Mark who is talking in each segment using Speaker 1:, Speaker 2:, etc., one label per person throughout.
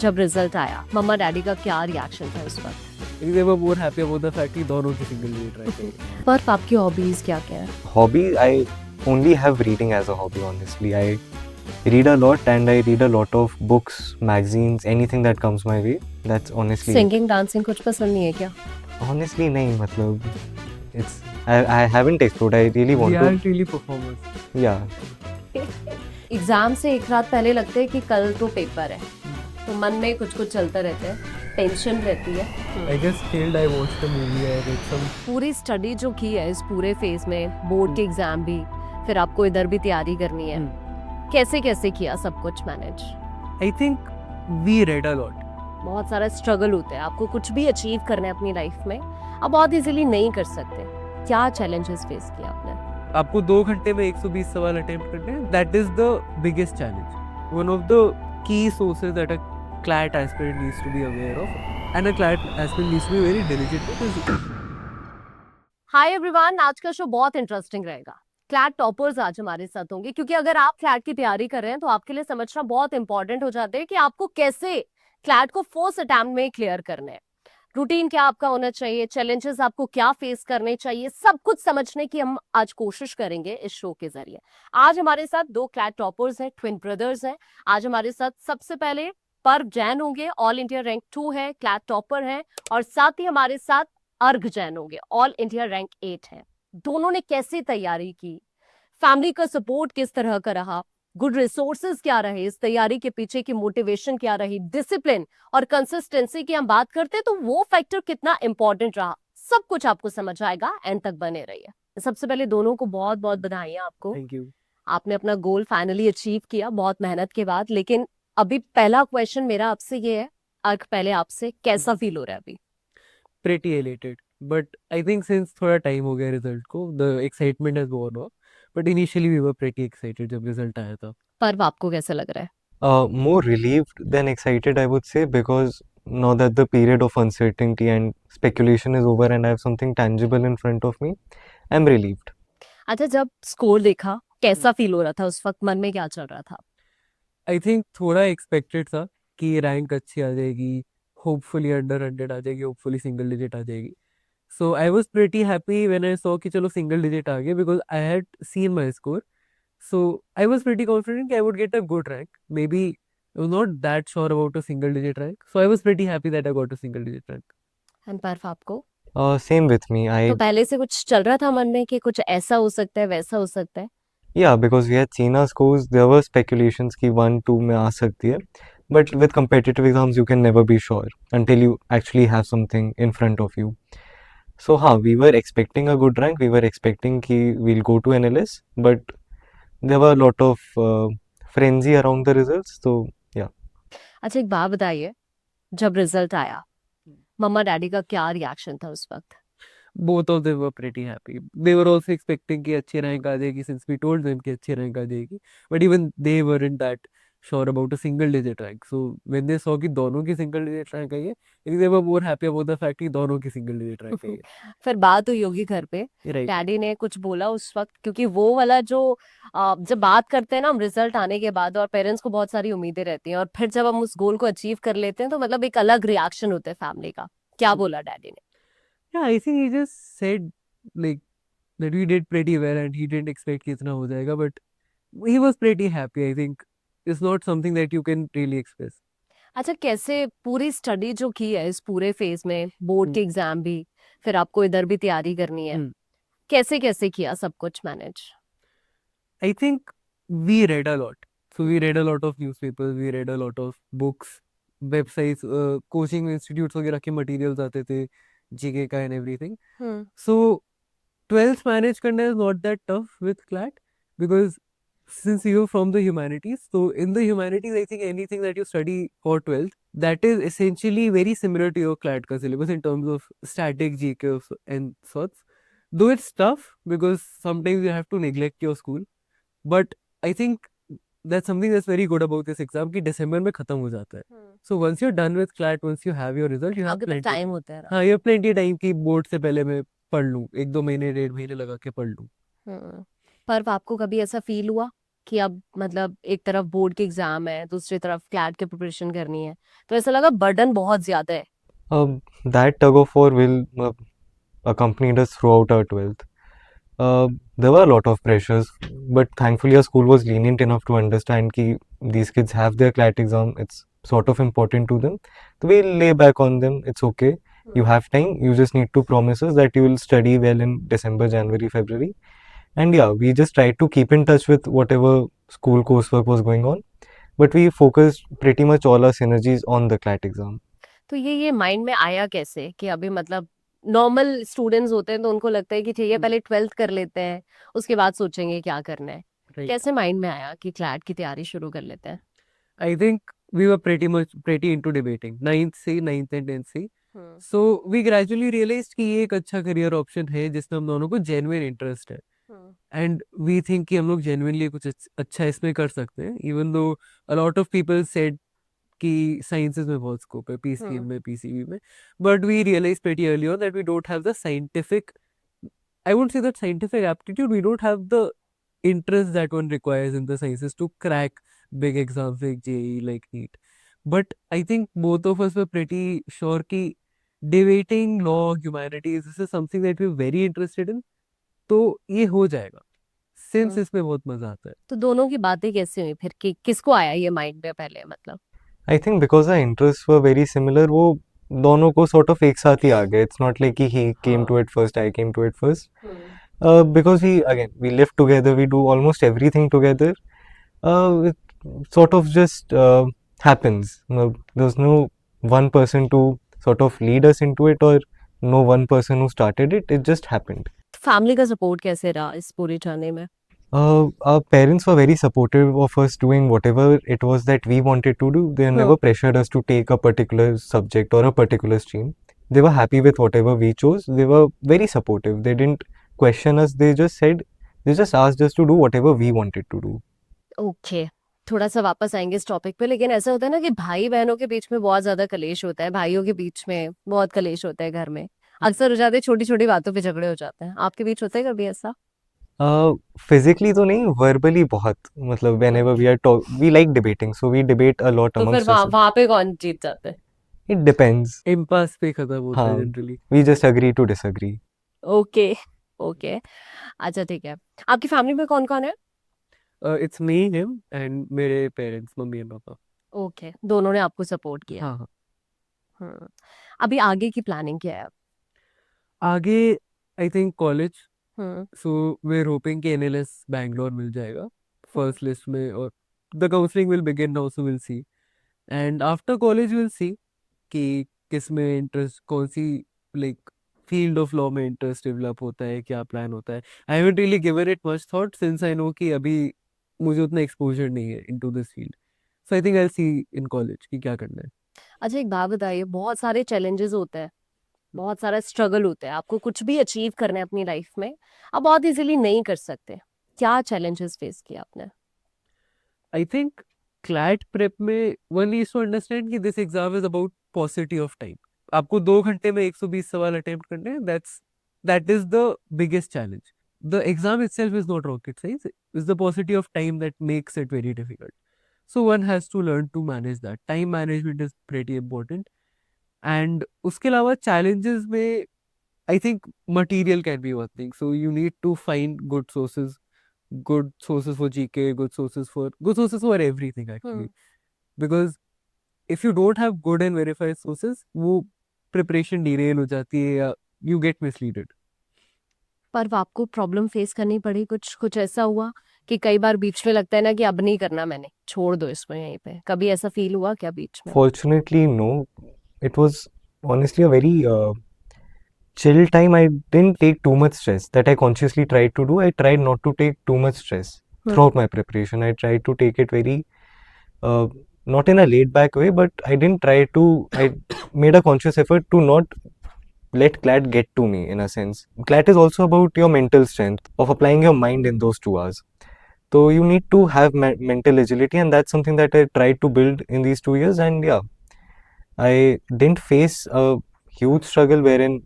Speaker 1: जब रिजल्ट आया मम्मा डैडी का क्या रिएक्शन था उस वक्त?
Speaker 2: They were more happy about the fact कि दोनों की single digit rank है।
Speaker 1: पर आपकी हॉबीज क्या क्या है?
Speaker 3: Hobby, I only have reading as a hobby, honestly. I read a lot and I read a lot of books, magazines, anything that comes my way. That's honestly it.
Speaker 1: Singing dancing कुछ पसंद नहीं है क्या?
Speaker 3: Honestly, नहीं मतलब it's I haven't explored. I really want
Speaker 2: We
Speaker 3: to.
Speaker 2: aren't really performers.
Speaker 3: Yeah.
Speaker 1: Exam से एक रात पहले लगता है कि कल तो पेपर है, तो मन में कुछ कुछ चलता रहता है, टेंशन रहती है।
Speaker 2: I just failed. I watched the movie. I read some.
Speaker 1: पूरी स्टडी जो की है इस पूरे फेज में, बोर्ड के एग्जाम भी, फिर आपको इधर भी तैयारी करनी है, कैसे कैसे किया सब कुछ manage?
Speaker 2: I think we read a lot.
Speaker 1: बहुत सारा स्ट्रगल होता है, आपको कुछ भी अचीव करना है अपनी लाइफ में, आप बहुत इजीली नहीं कर सकते। क्या चैलेंजेस फेस किया आपने?
Speaker 2: आपको 2 घंटे में 120 सवाल अटेम्प्ट करने हैं। That is the biggest challenge. One of the key sources that a CLAT aspirant needs to be aware of, and a CLAT aspirant needs to be very diligent because
Speaker 1: hi everyone, आज का show बहुत interesting रहेगा। CLAT toppers आज हमारे साथ होंगे, क्योंकि अगर आप क्लैट की तैयारी कर रहे हैं तो आपके लिए समझना बहुत इंपॉर्टेंट हो जाता है कि आपको कैसे क्लैट को फर्स्ट अटेम्प्ट में क्लियर करना है, रूटीन क्या आपका होना चाहिए, चैलेंजेस आपको क्या फेस करने चाहिए, सब कुछ समझने की हम आज कोशिश करेंगे इस शो के जरिए। आज हमारे साथ 2 क्लैट टॉपर्स हैं, ट्विन ब्रदर्स हैं। आज हमारे साथ सबसे पहले पर्व जैन होंगे, ऑल इंडिया रैंक 2 है, क्लैट टॉपर हैं, और साथ ही हमारे साथ अर्घ जैन होंगे, ऑल इंडिया रैंक 8 है। दोनों ने कैसे तैयारी की, फैमिली का सपोर्ट किस तरह का रहा, गुड रिसोर्सेज क्या रहे, इस तैयारी के पीछे की मोटिवेशन क्या रही, डिसिप्लिन और कंसिस्टेंसी की हम बात करते हैं तो वो फैक्टर कितना इंपॉर्टेंट रहा, सब कुछ आपको समझ आएगा, एंड तक बने रहिए। सबसे पहले दोनों को बहुत बहुत बधाई आपको,
Speaker 2: thank you.
Speaker 1: आपने अपना गोल फाइनली अचीव किया बहुत मेहनत के बाद। लेकिन अभी पहला क्वेश्चन मेरा आपसे ये है, अर्घ पहले आपसे, कैसा फील हो रहा है अभी?
Speaker 2: Pretty elated, but I think since थोड़ा time हो गया result को, the excitement has worn off. But initially we were pretty excited जब result आया था।
Speaker 1: पर्व आपको कैसा लग रहा है?
Speaker 3: More relieved than excited, I would say, because now that the period of uncertainty and speculation is over and I have something tangible in front of me, I'm relieved.
Speaker 1: अच्छा, जब स्कोर देखा कैसा फील हो रहा था उस वक्त, मन में क्या चल रहा था?
Speaker 2: I think थोड़ा expected था कि रैंक अच्छी आ जाएगी, होपफुली अंडर 100 आ जाएगी, होपफुली सिंगल डिजिट आ जाएगी। So I was pretty happy when I saw कि चलो सिंगल डिजिट आ गया, because I had seen my score. So I was pretty confident कि I would get a good rank, maybe I was not that sure about a single digit rank, so I was pretty happy that I got a single digit rank.
Speaker 1: And Parv आपको?
Speaker 3: Same with me.
Speaker 1: तो पहले से कुछ चल रहा था मन में कि कुछ ऐसा हो सकता है, वैसा हो सकता है?
Speaker 3: Yeah, because we had seen our scores, there were speculations कि 1-2 में आ सकती है, but with competitive exams you can never be sure until you actually have something in front of you. So हाँ, we were expecting a good rank, we were expecting कि we'll go to NLS, but there were a lot of frenzy around the results, so yeah.
Speaker 1: अच्छा, एक बात बताइए, जब result आया मम्मा daddy का क्या रिएक्शन था उस वक्त?
Speaker 2: Both of them were pretty happy. They were also expecting कि अच्छी रैंक आ जाएगी, since we told them कि अच्छी रैंक आ जाएगी, but even they weren't that sure about a single digit rank. So when they saw कि दोनों की single digit rank आई है, I think they were more happy about the fact कि दोनों की single digit rank आई है।
Speaker 1: फिर बात हुई होगी घर पे,
Speaker 2: Right.
Speaker 1: डैडी ने कुछ बोला उस वक्त? क्योंकि वो वाला जो जब बात करते हैं ना हम रिजल्ट आने के बाद, और पेरेंट्स को बहुत सारी उम्मीदें रहती हैं, और फिर जब हम उस गोल को अचीव कर लेते हैं तो मतलब एक अलग रिएक्शन होता है फैमिली का। क्या बोला डैडी ने?
Speaker 2: Yeah, I think he just said like that we did pretty well and he didn't expect कि इतना हो जाएगा, but he was pretty happy. I think it's not something that you can really express.
Speaker 1: अच्छा, कैसे पूरी study जो की है इस पूरे फेज में, बोर्ड के एग्जाम भी, फिर आपको इधर भी तैयारी करनी है, कैसे कैसे किया सब कुछ manage?
Speaker 2: I think we read a lot. So we read a lot of newspapers, we read a lot of books, websites, coaching institutes वगैरह के materials आते थे, GK का and everything. So 12th manage करना is not that tough with CLAT, because since you're from the humanities, so in the humanities I think anything that you study for 12th, that is essentially very similar to your CLAT का syllabus in terms of static GK and sorts. Though it's tough because sometimes you have to neglect your school, but I think that's something that's very good about this exam कि December में खत्म हो जाता है. So once you're done with CLAT, once you have your result, you have
Speaker 1: अगर
Speaker 2: plenty.
Speaker 1: Time होता है।
Speaker 2: हाँ, you have plenty time कि बोर्ड से पहले मैं पढ़ लूँ, 1-2 महीने 1.5 महीने लगा के पढ़ लूँ।
Speaker 1: पर आपको कभी ऐसा फील हुआ कि अब मतलब एक तरफ बोर्ड के एग्जाम है, दूसरी तरफ क्लैट की प्रिपरेशन करनी है, तो ऐसा लगा बर्डन बहुत ज्यादा है?
Speaker 3: That tug of war will accompanied us throughout our 12th. There were a lot of pressures, but thankfully our school was lenient enough to understand कि these kids have their CLAT exam, it's sort of important to them. So we lay back on them, it's okay. You have time, you just need to promise us that you will study well in December, January, February. And yeah, we just tried to keep in touch with whatever school coursework was going on, but we focused pretty much all our synergies on the CLAT exam.
Speaker 1: तो ये mind में आया कैसे कि अभी मतलब normal students होते हैं तो उनको लगता है कि ठीक है पहले 12th कर लेते हैं, उसके बाद सोचेंगे क्या करना है।
Speaker 2: Right.
Speaker 1: कैसे माइंड में आया कि क्लैट की तैयारी शुरू कर लेते हैं?
Speaker 2: I think we were pretty into debating ninth and 10th से. So we gradually realized कि ये एक अच्छा करियर ऑप्शन है जिसमें हम दोनों को जेन्युइन इंटरेस्ट है, एंड वी थिंक कि हम लोग जेन्युइनली कुछ अच्छा इसमें कर सकते हैं, even though a lot of people said कि साइंसेस में बहुत स्कोप है, पीसीएम में, पीसीबी में, but we realize pretty early on that we don't have the scientific, I won't say that scientific aptitude, we don't have the interest that one requires in the sciences to crack big exams like JEE, like NEET. But I think both of us were pretty sure कि debating law, humanities, this is something that we're very interested in. तो ये हो जाएगा, since इसमें बहुत मजा आता है.
Speaker 1: तो दोनों की बातें कैसे हुई फिर कि किसको आया ये माइंड में पहले मतलब?
Speaker 3: I think because our interests were very similar, वो दोनों को sort of एक साथ ही आ गए. It's not like कि he came to it first, I came to it first. Because we live together, we do almost everything together. It sort of just happens. There's no one person to sort of lead us into it, or no one person who started it. It just happened.
Speaker 1: Family का support कैसे रहा इस पूरी journey में?
Speaker 3: Our parents were very supportive of us doing whatever it was that we wanted to do. They never pressured us to take a particular subject or a particular stream. They were happy with whatever we chose. They were very supportive. They didn't question us. They just asked us to do whatever we wanted to do.
Speaker 1: Okay, थोड़ा सा वापस आएंगे इस topic पे, लेकिन ऐसा होता है ना कि भाई बहनों के बीच में बहुत ज्यादा कलेश होता है, भाइयों के बीच में बहुत कलेश होता है घर में, अक्सर हो जाते हैं छोटी छोटी बातों पे झगड़े हो जाते हैं, आपके बीच होता है कभी ऐसा?
Speaker 3: Physically तो नहीं, verbally बहुत. मतलब whenever we like debating, so we debate a lot
Speaker 1: तो फिर
Speaker 3: amongst us.
Speaker 1: वहां पे कौन जीत जाता है?
Speaker 3: It depends.
Speaker 2: Impasse पे खत्म होता है
Speaker 3: हाँ,
Speaker 2: generally.
Speaker 3: we just agree to disagree.
Speaker 1: Okay okay, अच्छा ठीक है। आपकी फैमिली में कौन कौन है?
Speaker 2: It's me, him, and मेरे पेरेंट्स, मम्मी एंड पापा.
Speaker 1: ओके, दोनों ने आपको सपोर्ट किया।
Speaker 2: हाँ हाँ.
Speaker 1: हम्म, अभी आगे की प्लानिंग क्या है?
Speaker 2: आगे I think college,
Speaker 1: hmm
Speaker 2: so we're hoping कि NLS बैंगलोर मिल जाएगा फर्स्ट लिस्ट में, और the counselling will begin now, so will see, and after college will see कि किस में इंटरेस्ट, कौन सी लाइक फील्ड ऑफ लॉ में इंटरेस्ट डेवलप होता है, क्या प्लान होता है. I haven't really given it much thought since I know कि अभी मुझे उतना एक्सपोजर नहीं है into this field, so I think I see in college कि क्या करना है.
Speaker 1: अच्छा एक बात बताइए, बहुत सारे चैलेंजेस होते हैं, बहुत सारा स्ट्रगल होता है, आपको कुछ भी अचीव करना है अपनी लाइफ में, आप बहुत इजीली नहीं कर सकते, क्या चैलेंजेस फेस किया आपने?
Speaker 2: आई थिंक क्लैट प्रेप में वन नीड्स टू अंडरस्टैंड कि this exam is about पॉसिटी of time. आपको 2 घंटे में 120 सवाल अटेम्प्ट करने हैं, that is the biggest challenge. The exam itself is not rocket science, it's the paucity of time that makes it very difficult. So one has to learn to manage that. Time management is pretty important. And उसके अलावा challenges में I think material can be one thing. So you need to find good sources for GK, good sources for everything actually. Because if you don't have good and verified sources, वो preparation derail हो जाती है या you get misleaded.
Speaker 1: पर आपको problem face करनी पड़ी, कुछ कुछ ऐसा हुआ कि कई बार बीच में लगता है ना कि अब नहीं करना, मैंने छोड़ दो इसको यहीं पे, कभी ऐसा फील हुआ क्या बीच में?
Speaker 3: Fortunately, no. It was honestly a very chill time. I didn't take too much stress that I consciously tried to do. I tried not to take too much stress throughout my preparation. I tried to take it very, not in a laid back way, but I didn't try to, I made a conscious effort to not let CLAT get to me in a sense. CLAT is also about your mental strength of applying your mind in those 2 hours. So you need to have mental agility, and that's something that I tried to build in these 2 years. And yeah, I didn't face a huge struggle wherein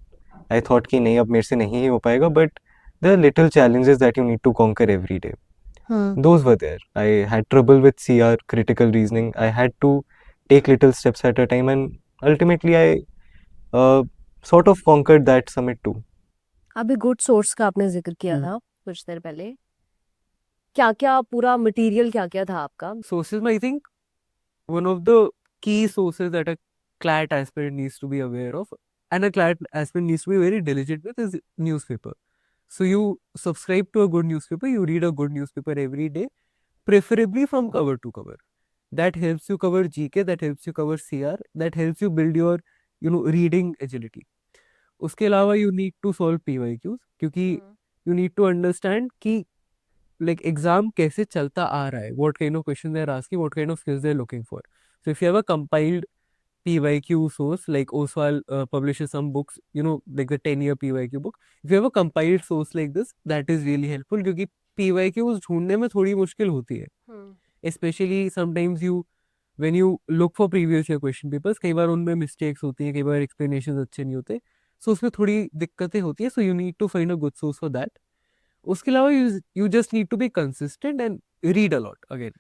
Speaker 3: I thought कि नहीं अब मेरे से नहीं हो पाएगा, but there are little challenges that you need to conquer every day. those were there. I had trouble with CR, critical reasoning. I had to take little steps at a time, and ultimately I sort of conquered that summit too.
Speaker 1: अभी good source का आपने जिक्र किया
Speaker 2: हम्म।
Speaker 1: था कुछ देर पहले, क्या क्या पूरा मटेरियल क्या क्या था आपका?
Speaker 2: Sources, I think one of the key sources that a CLAT aspirant needs to be aware of, and a CLAT aspirant needs to be very diligent with, is newspaper. So you subscribe to a good newspaper, you read a good newspaper every day, preferably from cover to cover. That helps you cover GK, that helps you cover CR, that helps you build your, reading agility. उसके अलावा you need to solve PYQs, क्योंकि you need to understand कि like exam कैसे चलता आ रहा है, what kind of questions they are asking, what kind of skills they are looking for. So if you have a compiled PYQ source, like Oswal publishes some books, like the 10-year PYQ book. If you have a compiled source like this, that is really helpful, क्योंकि PYQs ढूंढने में थोड़ी मुश्किल होती है. Especially sometimes when you look for previous year question papers, कई बार उनमें mistakes होती हैं, कई बार explanations अच्छे नहीं होते. So उसमें थोड़ी दिक्कतें होती है. So you need to find a good source for that. उसके अलावा you just need to be consistent and read a lot. Again,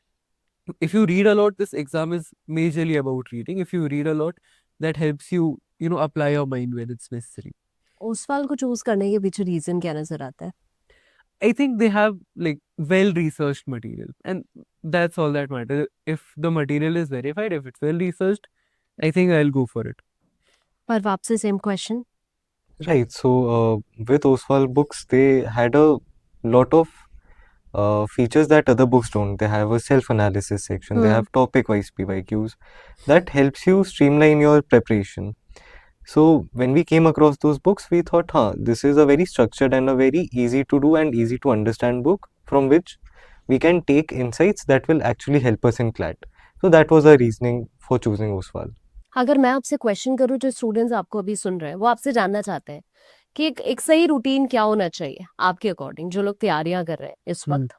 Speaker 2: if you read a lot, this exam is majorly about reading. If you read a lot, that helps you, apply your mind when it's necessary.
Speaker 1: Oswal को choose करने के पीछे reason क्या नजर आता है?
Speaker 2: I think they have like well-researched material, and that's all that matters. If the material is verified, if it's well-researched, I think I'll go for it.
Speaker 1: पर आपसे same question.
Speaker 3: Right. So with Oswal books, they had a lot of features that other books don't. They have a self-analysis section. They have topic-wise PYQs that helps you streamline your preparation. So when we came across those books, we thought, this is a very structured and a very easy to do and easy to understand book from which we can take insights that will actually help us in CLAT. So that was our reasoning for choosing Oswal.
Speaker 1: अगर मैं आपसे question करूं, जो students आपको अभी सुन रहे हैं वो आपसे जानना चाहते हैं कि एक सही रूटीन क्या होना चाहिए आपके अकॉर्डिंग, जो लोग तैयारियां कर रहे हैं इस वक्त,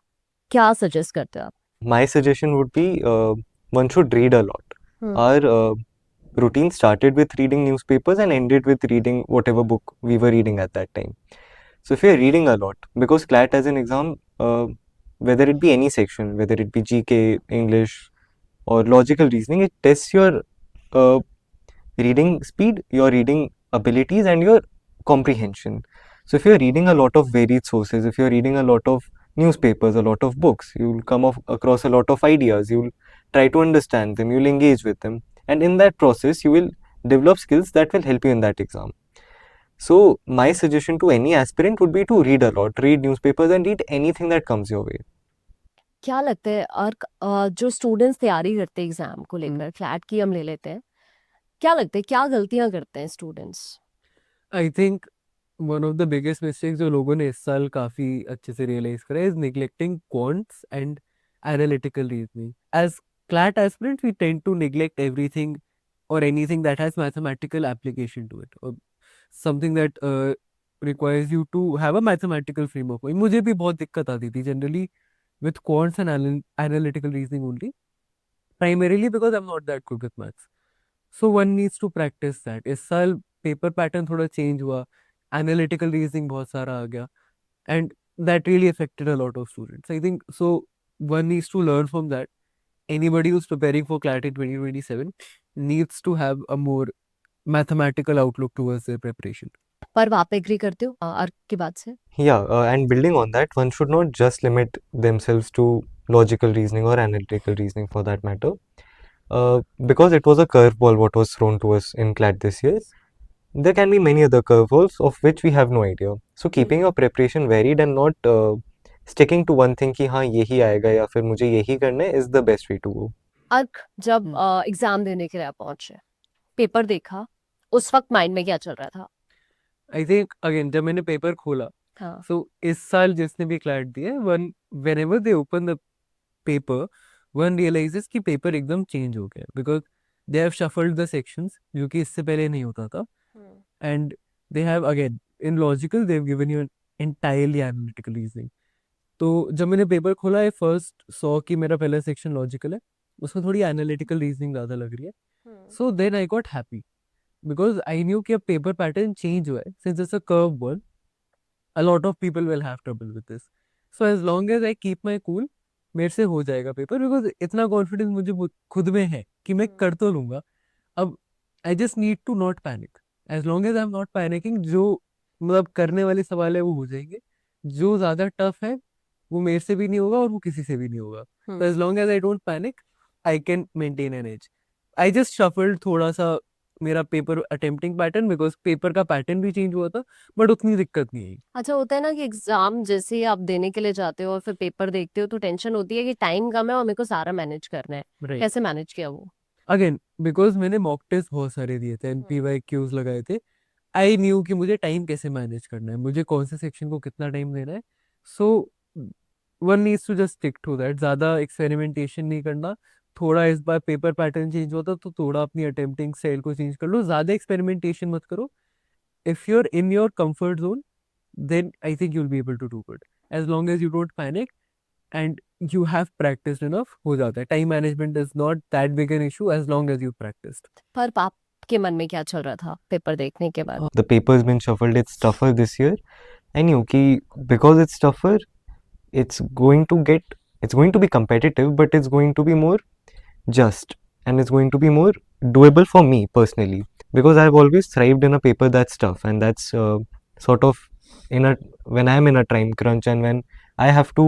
Speaker 1: क्या सजेस्ट करते हो आप?
Speaker 3: My suggestion would be one should read a lot. Our routine started with reading newspapers and ended with reading whatever book we were reading at that time. So if you're reading a lot, because CLAT as an exam, whether it be any section, whether it be GK, English, or logical reasoning, it tests your reading speed, your reading abilities, and your comprehension. So if you're reading a lot of varied sources, if you're reading a lot of newspapers, a lot of books, you'll come across a lot of ideas, you'll try to understand them, you'll engage with them, and in that process you will develop skills that will help you in that exam. So my suggestion to any aspirant would be to read a lot, read newspapers and read anything that comes your way.
Speaker 1: क्या लगता है, और जो students तैयारी करते हैं exam को लेकर, फ्लैट की हम ले लेते हैं, क्या लगता है क्या गलतियां करते हैं students?
Speaker 2: I think one of the biggest mistakes जो लोगों ने इस साल काफी अच्छे से realize करा is neglecting quants and analytical reasoning. As CLAT aspirants, we tend to neglect everything or anything that has mathematical application to it, or something that requires you to have a mathematical framework. मुझे भी बहुत दिक्कत आती थी generally with quants and analytical reasoning only, primarily because I'm not that good with maths. So one needs to practice that. इस साल paper pattern थोड़ा change हुआ, एनालिटिकल रीजनिंग बहुत सारा आ गया, and that really affected a lot of students. I think so one needs to learn from that. Anybody who's preparing for CLAT in 2027 needs to have a more mathematical outlook towards their preparation.
Speaker 1: पर आप agree करते हो अर्क की बात से?
Speaker 3: Yeah, and building on that, one should not just limit themselves to logical reasoning or analytical reasoning for that matter. Because it was a curveball what was thrown to us in CLAT this year. There can be many other curveballs of which we have no idea. So keeping your preparation varied and not sticking to one thing कि हाँ यही आएगा या फिर मुझे यही करना है is the best way to go.
Speaker 1: अर्क जब एग्जाम देने के लिए आप पहुंचे, पेपर देखा, उस वक्त माइंड में क्या चल रहा था?
Speaker 2: I think again जब मैंने पेपर खोला,
Speaker 1: हाँ.
Speaker 2: so इस साल जिसने भी CLAT दिया, whenever they open the paper, one realizes कि पेपर एकदम चेंज हो गया, because they have shuffled the sections, जो कि इससे पहले नहीं होता था. And they have again in logical they've given you an entirely analytical reasoning. तो जब मैंने पेपर खोला, I first saw कि मेरा पहला सेक्शन लॉजिकल है, उसमें थोड़ी एनालिटिकल रीजनिंग ज़्यादा लग रही है. So then I got happy because I knew कि अब पेपर पैटर्न चेंज हुआ है. Since it's a curve ball, a lot of people will have trouble with this. So as long as I keep my cool, मेरे से हो जाएगा paper, because इतना confidence मुझे खुद में है कि मैं कर तो लूंगा. अब I just need to not panic. As long as I am not panicking, जो मतलब करने वाले सवाल है वो हो जाएंगे. जो ज्यादा टफ है वो मेरे से भी नहीं होगा और वो किसी से भी नहीं होगा. तो as long as I don't panic, I can maintain an edge. I just shuffled थोड़ा सा मेरा paper attempting pattern, because paper का पैटर्न भी चेंज हुआ था, बट उतनी दिक्कत नहीं आई.
Speaker 1: अच्छा, होता है ना कि एग्जाम जैसे ही आप देने के लिए जाते हो और फिर पेपर देखते हो तो टेंशन होती है कि टाइम कम है और मेरे को सारा मैनेज करना है.
Speaker 2: राइट.
Speaker 1: कैसे मैनेज किया वो?
Speaker 2: अगेन बिकॉज मैंने मॉक टेस्ट बहुत सारे दिए थे, NPYQs लगाए थे. आई न्यू कि मुझे टाइम कैसे मैनेज करना है, मुझे कौन से सेक्शन को कितना टाइम देना है. So one needs to just stick to that. ज़्यादा एक्सपेरिमेंटेशन नहीं करना. थोड़ा इस बार पेपर पैटर्न चेंज होता तो थोड़ा अपनी अटेम्प्टिंग स्टाइल को चेंज कर लो. ज़्यादा एक्सपेरिमेंटेशन मत करो. If you are in your comfort zone, then I think you'll be able to do good. As long as you don't panic and you have practiced enough, हो जाता है. Time management is not that big an issue as long as you practiced.
Speaker 1: पर आपके मन में क्या चल रहा था पेपर देखने के बाद?
Speaker 3: The paper's been shuffled, it's tougher this year. I knew कि because it's tougher, it's going to be competitive, but it's going to be more just, and it's going to be more doable for me personally, because I've always thrived in a paper that's tough, and that's sort of when I'm in a time crunch and when I have to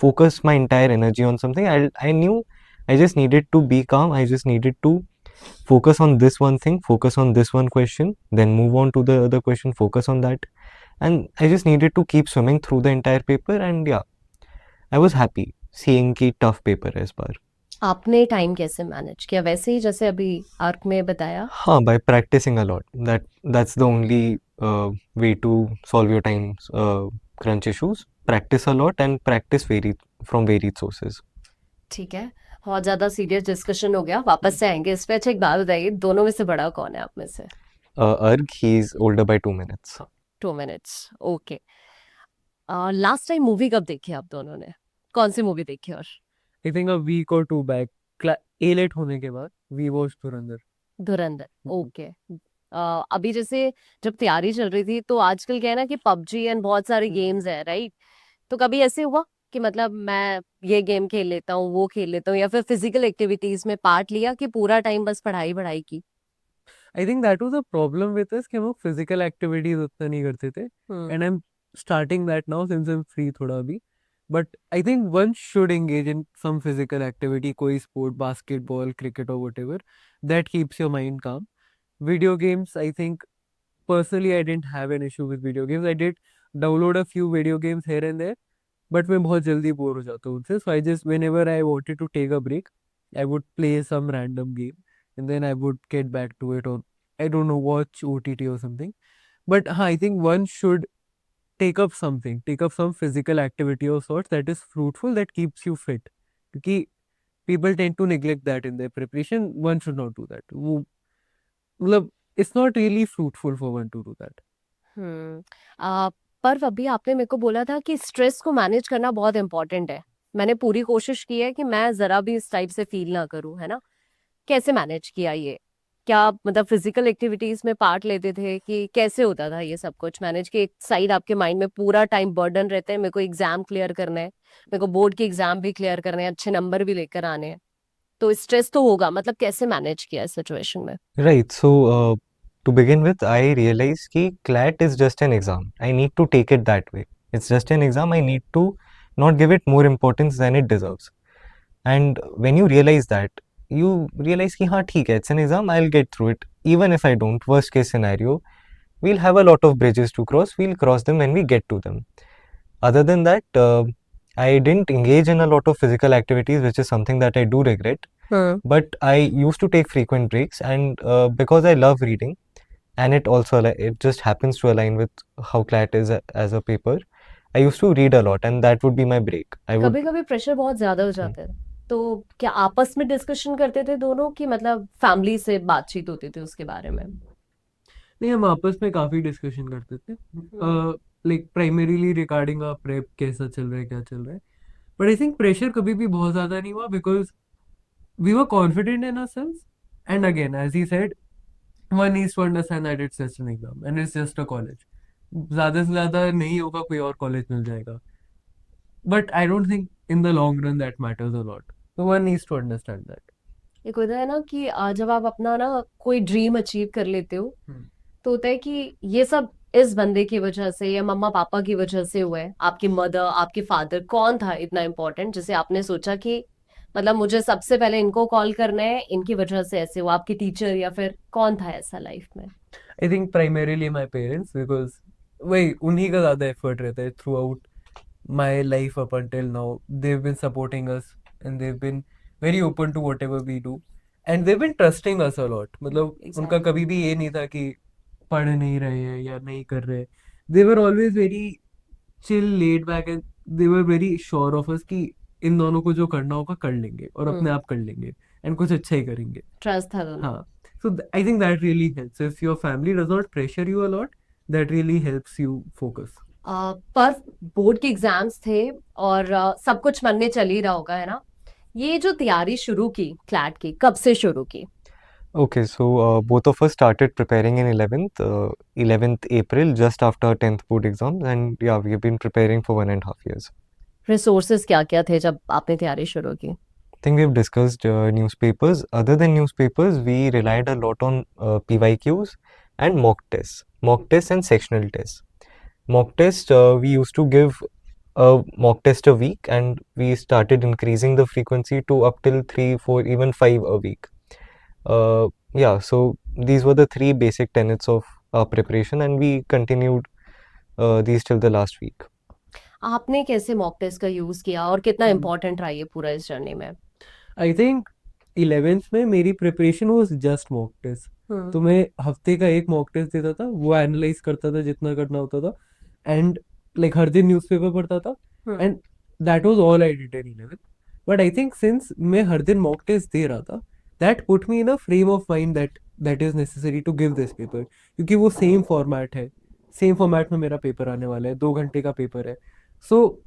Speaker 3: focus my entire energy on something. I knew I just needed to be calm. I just needed to focus on this one thing, focus on this one question, then move on to the other question, focus on that, and I just needed to keep swimming through the entire paper. And yeah, I was happy seeing कि tough paper है इस बार.
Speaker 1: आपने time कैसे manage किया? वैसे ही जैसे अभी arc में बताया?
Speaker 3: हाँ, by practicing a lot. That's the only way to solve your time crunch issues. Practice a lot and practice from varied sources.
Speaker 1: ठीक है, बहुत ज्यादा सीरियस डिस्कशन हो गया, वापस से आएंगे इस पे. अच्छा, एक बात बताइए, दोनों में से बड़ा कौन है आप में से?
Speaker 3: Arg, he's older by 2 minutes.
Speaker 1: 2 minutes, okay. Last time movie कब देखी आप दोनों ने? कौन सी मूवी देखी? और
Speaker 2: I think a week or two back, A-late होने के बाद we watched Dhurandhar.
Speaker 1: Dhurandhar, okay. अभी जैसे जब तैयारी चल रही थी तो आजकल क्या है ना कि पबजी एंड बहुत सारे गेम्स है, राइट? तो कभी ऐसे हुआ कि मतलब मैं ये गेम खेल लेता हूँ, वो खेल लेता हूँ, या फिर फिजिकल एक्टिविटीज में पार्ट लिया कि पूरा टाइम बस पढ़ाई पढ़ाई की?
Speaker 2: I think that was a problem with us कि हम लोग physical activities उतना नहीं करते थे. And I'm starting that now since I'm free थोड़ा अभी. But I think one should engage in some physical activity, कोई sport, basketball, cricket or whatever, that keeps your mind calm. Video games, I think personally I didn't have an issue with video games. I did download a few video games here and there, but मैं बहुत जल्दी bore हो जाता हूँ उनसे. So I just whenever I wanted to take a break, I would play some random game and then I would get back to it on, I don't know, watch OTT or something. But I think one should take up some physical activity of sorts that is fruitful, that keeps you fit. Because people tend to neglect that in their preparation. One should not do that. मतलब it's not really fruitful for one to do that.
Speaker 1: पर अभी आपने मेरे को बोला था कि stress को मैनेज करना बहुत इंपॉर्टेंट है. मैंने पूरी कोशिश की है कि मैं जरा भी इस टाइप से फील ना करूं, है ना? कैसे मैनेज किया ये? क्या आप मतलब फिजिकल एक्टिविटीज में पार्ट लेते थे कि कैसे होता था ये सब कुछ मैनेज? कि एक साइड आपके माइंड में पूरा टाइम बर्डन रहते हैं, मेरे को एग्जाम क्लियर करना है, मेरे को बोर्ड के एग्जाम भी क्लियर करने हैं, अच्छे नंबर भी लेकर आने हैं, तो स्ट्रेस तो होगा. मतलब कैसे मैनेज किया इस सिचुएशन में?
Speaker 3: Right. So, to begin with, I realized कि CLAT is just an exam. I need to take it that way. It's just an exam. I need to not give it more importance than it deserves. And when you realize that, you realize कि हाँ ठीक है, it's an exam. I'll get through it. Even if I don't, worst case scenario, we'll have a lot of bridges to cross. We'll cross them when we get to them. Other than that, I didn't engage in a lot of physical activities, which is something that I do regret. But I used to take frequent breaks, and because I love reading, and it just happens to align with how CLAT is as a paper, I used to read a lot, and that would be my break.
Speaker 1: कभी कभी pressure बहुत ज्यादा हो जाता है, तो क्या आपस में डिस्कशन करते थे दोनों कि मतलब फैमिली से बातचीत होती थी उसके बारे में?
Speaker 2: नहीं, हम आपस में काफी डिस्कशन करते थे, like primarily regarding our prep, कैसा चल रहा है, क्या चल रहा है. बट आई थिंक प्रेशर कभी भी बहुत ज्यादा नहीं हुआ, because we were confident in ourselves. And again, as he said, one needs to understand that it's just an exam and it's just a college. ज़्यादा से ज़्यादा नहीं होगा, कोई और कॉलेज मिल जाएगा. But I don't think in the long run that matters a lot. So one needs to understand that.
Speaker 1: एक होता है ना कि जब आप अपना ना कोई ड्रीम अचीव कर लेते हो तो होता है कि ये सब इस बंदे की वजह से या मम्मा पापा की वजह से हुआ है, आपकी मदर, आपके फादर, कौन था इतना इम्पोर्टेंट जिसे आपने सोचा कि मतलब मुझे सबसे पहले इनको कॉल करना है, इनकी वजह से ऐसे हुआ, आपके टीचर या फिर कौन था ऐसा लाइफ में?
Speaker 2: I think primarily my parents, because वही उन्हीं का ज़्यादा एफर्ट रहता है throughout my life up until now. They've been supporting us and they've been very open to whatever we do and they've been trusting us a lot. मतलब उनका
Speaker 1: Exactly.
Speaker 2: कभी भी ये नहीं था कि पढ़ नहीं रहे हैं या नहीं कर रहे. They were always very chill, laid back and they were very sure of us कि इन दोनों को जो करना होगा कर लेंगे और अपने आप कर लेंगे and कुछ अच्छा ही करेंगे.
Speaker 1: ट्रस्ट था दोनों।
Speaker 2: हाँ. So I think that really helps. If your family does not pressure you a lot, that really helps you focus.
Speaker 1: पर बोर्ड के एग्जाम्स थे और सब कुछ मन में चल ही रहा होगा, है ना? ये जो तैयारी शुरू की क्लैट की, कब से शुरू की?
Speaker 3: Okay, so both of us started preparing in 11th April, just after 10th board exams, and yeah, we've been preparing for 1.5 years.
Speaker 1: Resources क्या क्या थे जब आपने तैयारी शुरू की?
Speaker 3: I think we've discussed newspapers. Other than newspapers, we relied a lot on PYQs and mock tests and sectional tests. Mock test, we used to give a mock test a week, and we started increasing the frequency to up till 3, 4, even 5 a week. Yeah, so these were the three basic tenets of our preparation, and we continued these till the last week.
Speaker 1: आपने कैसे mock test का use किया और कितना important रहा ये पूरा इस जर्नी में?
Speaker 2: I think 11th में मेरी preparation was just mock test. तो मैं हफ्ते का एक मॉक टेस्ट देता था, वो एनालाइज करता था जितना करना होता था एंड लाइक हर दिन न्यूज़पेपर पढ़ता था and that was all I did in 11th. But I think since मैं हर दिन मॉक टेस्ट दे रहा था, that put me in a frame of mind that is necessary to give this paper, क्योंकि वो सेम फॉर्मेट है, same format में मेरा पेपर आने वाला है, 2 घंटे का पेपर है. सो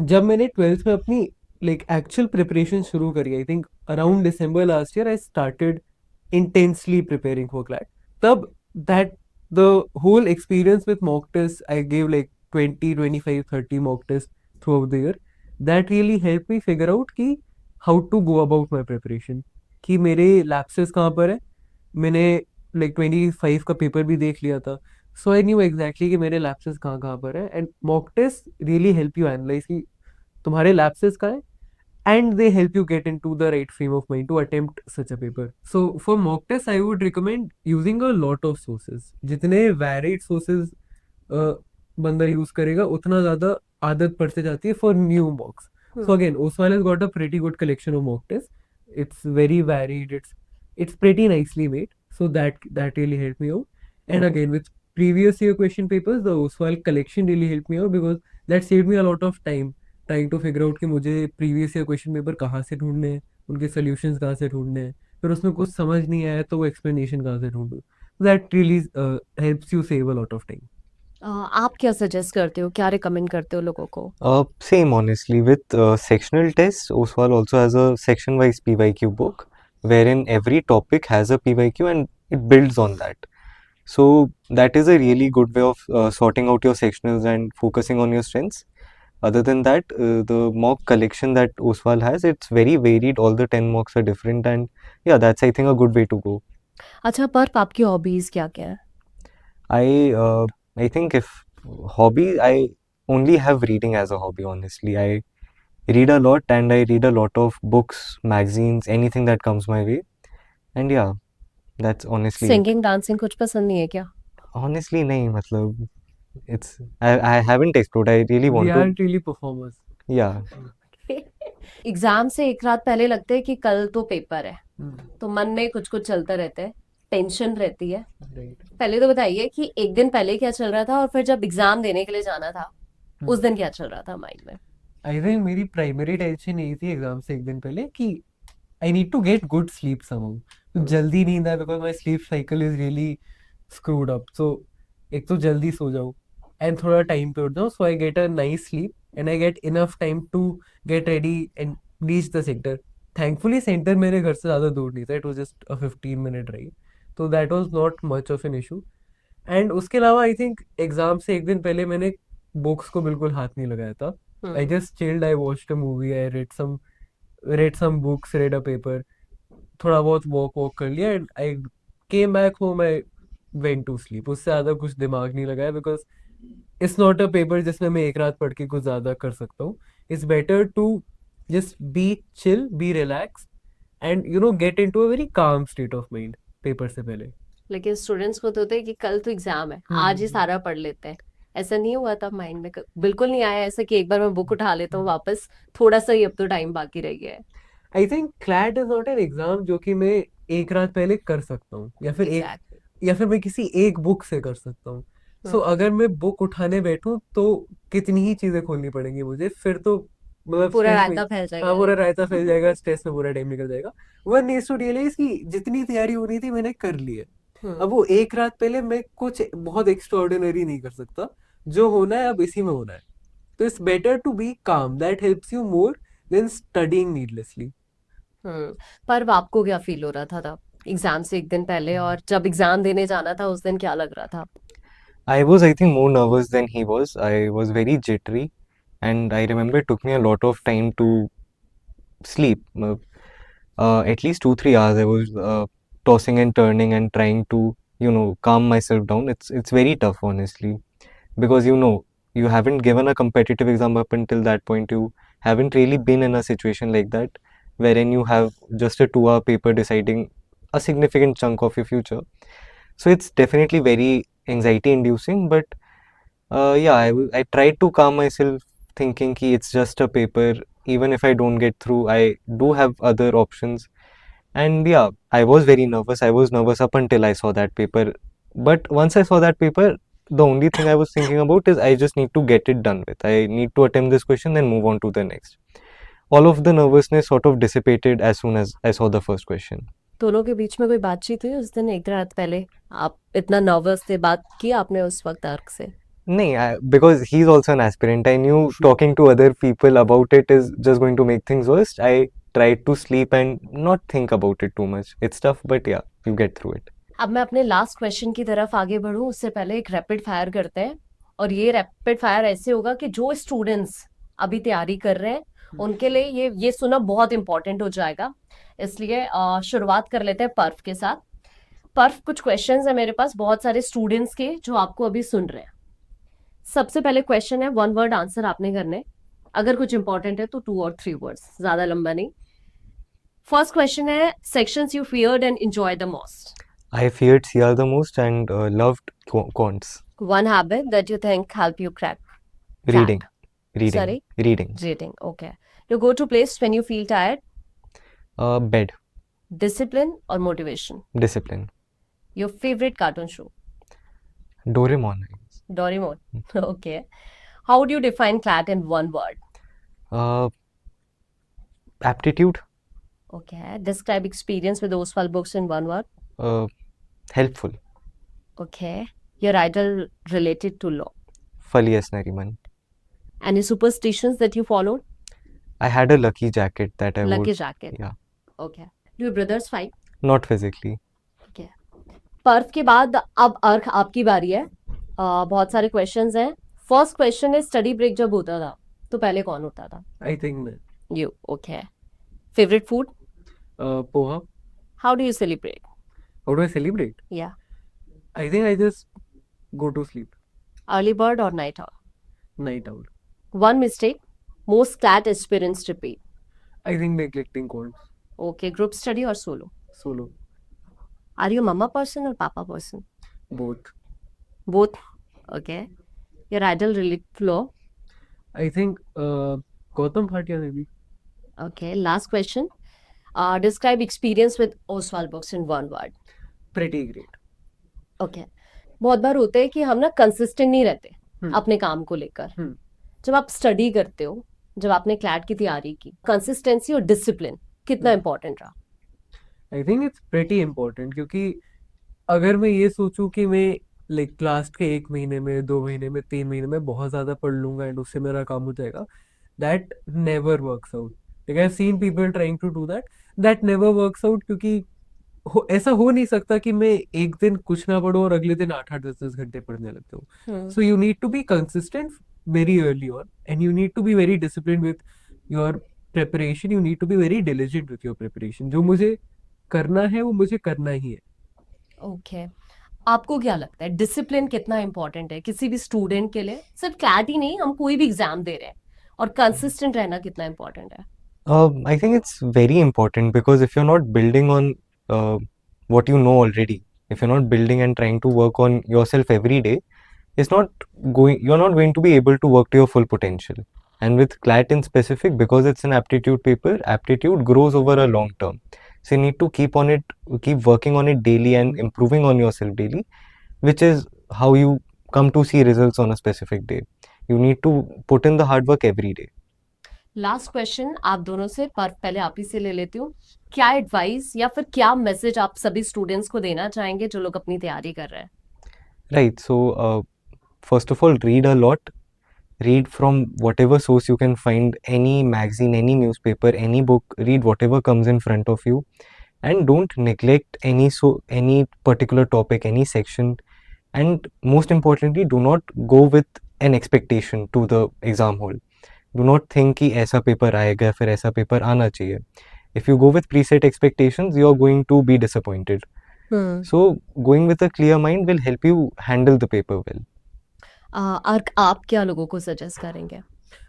Speaker 2: जब मैंने 12th में अपनी लाइक एक्चुअल प्रिपरेशन शुरू करी, I think around December last year I started intensely preparing for CLAT. Tab that the whole experience with mock tests, I gave like 20, 25, 30 mock tests throughout the year. That really helped me figure out कि how to go about my preparation. कि मेरे lapses कहाँ पर है. मैंने like 25 का paper भी देख लिया था. So I knew exactly कि मेरे lapses कहाँ कहाँ पर है. And mock tests really help you analyze कि तुम्हारे lapses कहाँ है. And they help you get into the right frame of mind to attempt such a paper. So for mock tests, I would recommend using a lot of sources. जितने varied sources बंदा use करेगा, उतना ज़्यादा आदत पड़ते जाती है for new mocks. So again, Oswal has got a pretty good collection of mock tests. It's very varied. It's pretty nicely made. So that really helped me out. And again, with previous year question papers, the Oswal collection really helped me out because that saved me a lot of time trying to figure out कि मुझे previous year question paper कहाँ से ढूंढने हैं, उनके solutions कहाँ से ढूंढने हैं, फिर उसमें कुछ समझ नहीं आया तो वो एक्सप्लेनेशन कहाँ से ढूंढूं. That really helps you save a lot of time.
Speaker 1: आप क्या सजेस्ट करते हो, क्या रिकमेंड करते हो लोगों को?
Speaker 3: Same, honestly. With sectional tests, OSWAL also has a section-wise PYQ book, wherein every topic has a PYQ and it builds on that. So that is a really good way of sorting out your sectionals and focusing on your strengths. Other than that, the mock collection that OSWAL has, it's very varied. All the 10 mocks are different, and yeah, that's I think a good way to go.
Speaker 1: अच्छा, पर आपकी hobbies क्या क्या है?
Speaker 3: I think if hobby, I only have reading as a hobby, honestly. I read a lot and I read a lot of books, magazines, anything that comes my way. And yeah, that's honestly it.
Speaker 1: Singing dancing कुछ पसंद नहीं है क्या?
Speaker 3: Honestly, nahi, matlab, I haven't explored. I really want
Speaker 2: We
Speaker 3: to.
Speaker 2: aren't really performers.
Speaker 3: Yeah.
Speaker 1: Exam से एक रात पहले लगता है कि कल तो पेपर है, तो मन में कुछ कुछ चलता रहता है, टेंशन रहती है.
Speaker 2: Right.
Speaker 1: पहले तो बताइए कि एक दिन पहले क्या चल रहा था और फिर जब एग्जाम देने के लिए जाना था उस दिन क्या चल रहा था माइंड में?
Speaker 2: आई थिंक मेरी प्राइमरी टेंशन यही थी एग्जाम से एक दिन पहले कि I need to get good sleep somehow. तो जल्दी नींद आए because my sleep cycle is really screwed up. So एक तो जल्दी सो जाऊँ एंड थोड़ा टाइम पे उठ जाऊँ, so I get a nice sleep and I get enough time to get ready and reach the centre. Thankfully centre मेरे घर से ज़्यादा दूर नहीं था, it was just a 15 minute ride, तो that was not much of an issue. And उसके अलावा आई थिंक एग्जाम से एक दिन पहले मैंने बुक्स को बिल्कुल हाथ नहीं लगाया था. I just chilled, I watched a movie, I read some books, read a paper, थोड़ा बहुत वॉक कर लिया, and I came back home, I went to sleep. उससे ज़्यादा कुछ दिमाग नहीं लगाया, because it's not a paper जिसमें मैं एक रात पढ़ के कुछ ज़्यादा कर सकता हूँ. It's better to just be chill, be relax, and get into a very calm state of mind paper से पहले.
Speaker 1: लेकिन स्टूडेंट्स को तो होता है कि कल तो एग्जाम है, आज ही सारा पढ़ लेते हैं. ऐसा नहीं हुआ था माइंड में? बिल्कुल नहीं आया ऐसा कि एक बार मैं बुक उठा लेता हूँ वापस, थोड़ा सा ही अब तो टाइम बाकी रह गया है.
Speaker 2: I think CLAT is not an exam जो कि मैं एक रात पहले कर सकता हूँ,
Speaker 1: Exactly.
Speaker 2: या फिर मैं किसी एक बुक से कर सकता हूँ. सो अगर मैं बुक उठाने बैठूं तो कितनी ही चीजें खोलनी पड़ेंगी मुझे, फिर तो मतलब
Speaker 1: पूरा
Speaker 2: स्ट्रेस में,
Speaker 1: रायता फैल जाएगा.
Speaker 2: हाँ पूरा रायता फैल जाएगा, स्ट्रेस में पूरा टाइम निकल जाएगा. वन नीड्स टू रियलाइज कि जितनी तैयारी होनी थी मैंने कर ली है. अब वो एक रात पहले मैं कुछ बहुत एक्स्ट्राऑर्डिनरी नहीं कर सकता. जो होना है अब इसी में होना है. तो इट्स बेटर टू बी काम, that helps you more than studying needlessly.
Speaker 1: पर आपको क्या फील हो रहा था तब एग्जाम से एक दिन पहले, और जब एग्जाम देने जाना था उस दिन क्या लग रहा था?
Speaker 3: I was, I think, more nervous than he was. I was very jittery, and I remember it took me a lot of time to sleep. At least 2-3 hours, I was tossing and turning and trying to, calm myself down. It's very tough, honestly, because you haven't given a competitive exam up until that point. You haven't really been in a situation like that, wherein you have just a 2-hour paper deciding a significant chunk of your future. So it's definitely very anxiety inducing, but yeah, I tried to calm myself thinking ki it's just a paper. Even if I don't get through, I do have other options. And yeah, I was very nervous. I was nervous up until I saw that paper. But once I saw that paper, the only thing I was thinking about is I just need to get it done with. I need to attempt this question, then move on to the next. All of the nervousness sort of dissipated as soon as I saw the first question.
Speaker 1: दोनों के बीच में कोई बातचीत हुई उस दिन एक रात पहले? आप इतना नर्वस थे, बात की आपने उस वक्त अर्क से?
Speaker 3: No, because he's also an aspirant. I knew talking to other people about it is just going to make things worse. I tried to sleep and not think about it too much. It's tough, but yeah, you get through it.
Speaker 1: अब मैं अपने last question की तरफ आगे बढ़ूं उससे पहले एक rapid fire करते हैं. और ये रैपिड फायर ऐसे होगा कि जो स्टूडेंट्स अभी तैयारी कर रहे हैं उनके लिए ये सुनना बहुत इंपॉर्टेंट हो जाएगा. इसलिए शुरुआत कर लेते हैं पर्फ के साथ. पर्फ, कुछ क्वेश्चंस है मेरे पास बहुत सारे स्टूडेंट्स के जो आपको अभी सुन रहे हैं. सबसे पहले क्वेश्चन है, 1 वर्ड आंसर आपने करने. अगर कुछ इंपॉर्टेंट है तो 2 और 3 वर्ड्स, ज्यादा लंबा नहीं. फर्स्ट क्वेश्चन है, sections you feared and enjoy the most.
Speaker 3: I feared CR the most and loved quants.
Speaker 1: One habit that you think help you crack.
Speaker 3: Reading. Reading.
Speaker 1: Sorry?
Speaker 3: Reading.
Speaker 1: Reading. Okay. Your go-to place when you feel tired.
Speaker 3: Bed.
Speaker 1: Discipline or motivation.
Speaker 3: Discipline.
Speaker 1: Your favorite cartoon show.
Speaker 3: Doraemon.
Speaker 1: Doraemon. Okay. How would you define CLAT in 1 word?
Speaker 3: Aptitude.
Speaker 1: Okay. Describe experience with Oswald books in 1 word.
Speaker 3: Helpful.
Speaker 1: Okay. Your idol related to law.
Speaker 3: Fali S. Nariman.
Speaker 1: Any superstitions that you followed?
Speaker 3: I had a lucky jacket that I
Speaker 1: Lucky
Speaker 3: would.
Speaker 1: jacket.
Speaker 3: Yeah.
Speaker 1: Okay. Do your brothers fight?
Speaker 3: Not physically.
Speaker 1: Okay. पर्फ के बाद अब अर्क आपकी बारी है. बहुत सारे questions हैं. फर्स्ट क्वेश्चन है, स्टडी ब्रेक जब होता था तो पहले कौन होता था?
Speaker 2: आई थिंक मैं
Speaker 1: you. Okay. Favourite food?
Speaker 2: Poha.
Speaker 1: How do you celebrate?
Speaker 2: How do I celebrate?
Speaker 1: Yeah.
Speaker 2: I think I just go to sleep.
Speaker 1: Early bird और night owl?
Speaker 2: Night owl.
Speaker 1: One mistake most CLAT aspirants repeat.
Speaker 2: I think neglecting quants.
Speaker 1: Okay. Group study और solo?
Speaker 2: Solo.
Speaker 1: Are you mumma person और पापा person?
Speaker 2: Both.
Speaker 1: Both. Okay. Your idol related to law?
Speaker 2: I think Gautam Bhatia maybe.
Speaker 1: Okay. Last question. Describe experience with Oswald books in 1 word.
Speaker 2: Pretty great.
Speaker 1: Okay. बहुत बार होता है कि हम ना consistent नहीं रहते
Speaker 2: हम्म.
Speaker 1: अपने काम को लेकर.
Speaker 2: हम्म.
Speaker 1: जब आप स्टडी करते हो, जब आपने क्लैट की तैयारी की, कंसिस्टेंसी और डिसिप्लिन कितना इंपॉर्टेंट रहा?
Speaker 2: I think it's pretty important क्योंकि अगर मैं ये सोचूं कि मैं लाइक लास्ट के 1 महीने में, 2 महीने में, 3 महीने में बहुत ज़्यादा पढ़ लूंगा एंड उससे मेरा काम हो जाएगा, that never works out. Like I've seen people trying to do that. That never works out क्योंकि ऐसा हो नहीं सकता कि मैं एक दिन कुछ ना पढूं और अगले दिन 8-8, 10-10 घंटे पढ़ने लगता हूँ. So you need to be consistent very early on, and you need to be very disciplined with your preparation. You need to be very diligent with your preparation. जो मुझे करना है वो मुझे करना ही है.
Speaker 1: ओके, आपको क्या लगता है डिसिप्लिन कितना इंपॉर्टेंट है किसी भी स्टूडेंट के लिए? सिर्फ क्लैट ही नहीं, हम कोई भी एग्जाम दे रहे हैं, और कंसिस्टेंट रहना कितना इंपॉर्टेंट है?
Speaker 3: I think it's very important because if you're not building on what you know already, if you're not building and trying to work on yourself every day, you're not going to be able to work to your full potential. And with CLAT in specific, because it's an aptitude paper, aptitude grows over a long term. So you need to keep working on it daily and improving on yourself daily, which is how you come to see results on a specific day. You need to put in the hard work every day.
Speaker 1: Last question आप दोनों से, पर पहले आप ही से ले लेती हूँ. क्या एडवाइस या फिर क्या मैसेज आप सभी स्टूडेंट्स को देना चाहेंगे जो लोग अपनी तैयारी कर रहे हैं?
Speaker 3: Right. So, first of all, read a lot. Read from whatever source you can find, any magazine, any newspaper, any book. Read whatever comes in front of you, and don't neglect any particular topic, any section. And most importantly, do not go with an expectation to the exam hall. Do not think कि ऐसा paper आएगा फिर ऐसा paper आना चाहिए. If you go with preset expectations, you are going to be disappointed. So going with a clear mind will help you handle the paper well.
Speaker 1: और आप क्या लोगों को सजेस्ट करेंगे?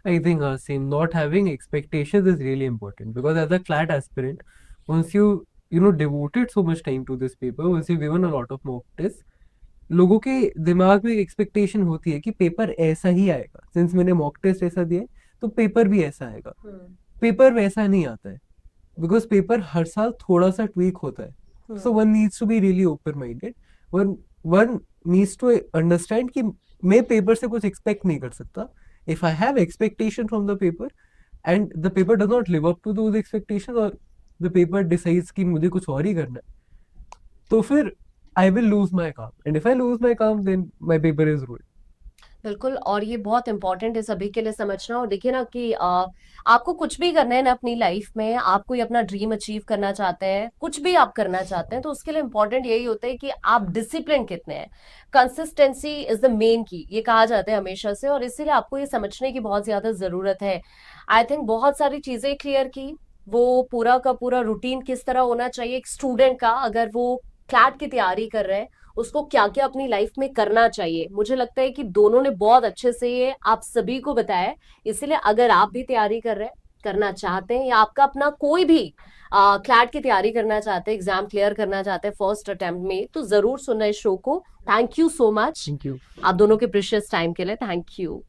Speaker 2: I think same, not having expectations is really important, because as a CLAT aspirant, once you know devoted so much time to this paper, once you've given a lot of mock tests, लोगों के दिमाग में expectation होती है कि paper ऐसा ही आएगा. Since मैंने मॉक टेस्ट ऐसा दिया है तो पेपर भी ऐसा आएगा. पेपर वैसा नहीं आता है, बिकॉज पेपर हर साल थोड़ा सा ट्वीक होता है. So one needs to be really open-minded. One needs to understand कि मैं पेपर से कुछ एक्सपेक्ट नहीं कर सकता. If I have expectation from the paper and the paper does not live up to those expectations, or the paper decides कि मुझे कुछ और ही करना है, तो फिर I will lose my calm. And if I lose my calm, then my paper is ruined.
Speaker 1: बिल्कुल, और ये बहुत इंपॉर्टेंट है सभी के लिए समझना. और देखिए ना कि आपको कुछ भी करना है ना अपनी लाइफ में, आप कोई अपना ड्रीम अचीव करना चाहते हैं, कुछ भी आप करना चाहते हैं, तो उसके लिए इंपॉर्टेंट यही होता है कि आप डिसिप्लिन कितने हैं. कंसिस्टेंसी इज द मेन की, ये कहा जाता है हमेशा से, और इसीलिए आपको ये समझने की बहुत ज्यादा जरूरत है. आई थिंक बहुत सारी चीजें क्लियर की. वो पूरा का पूरा रूटीन किस तरह होना चाहिए एक स्टूडेंट का, अगर वो क्लैट की तैयारी कर रहे हैं, उसको क्या क्या अपनी लाइफ में करना चाहिए. मुझे लगता है कि दोनों ने बहुत अच्छे से ये आप सभी को बताया. इसलिए अगर आप भी तैयारी कर रहे हैं, करना चाहते हैं, या आपका अपना कोई भी क्लैट की तैयारी करना चाहते हैं, एग्जाम क्लियर करना चाहते हैं फर्स्ट अटेम्प्ट में, तो जरूर सुनना इस शो को. Thank you so much
Speaker 2: Thank you.
Speaker 1: आप दोनों के प्रीशियस टाइम के लिए. Thank you.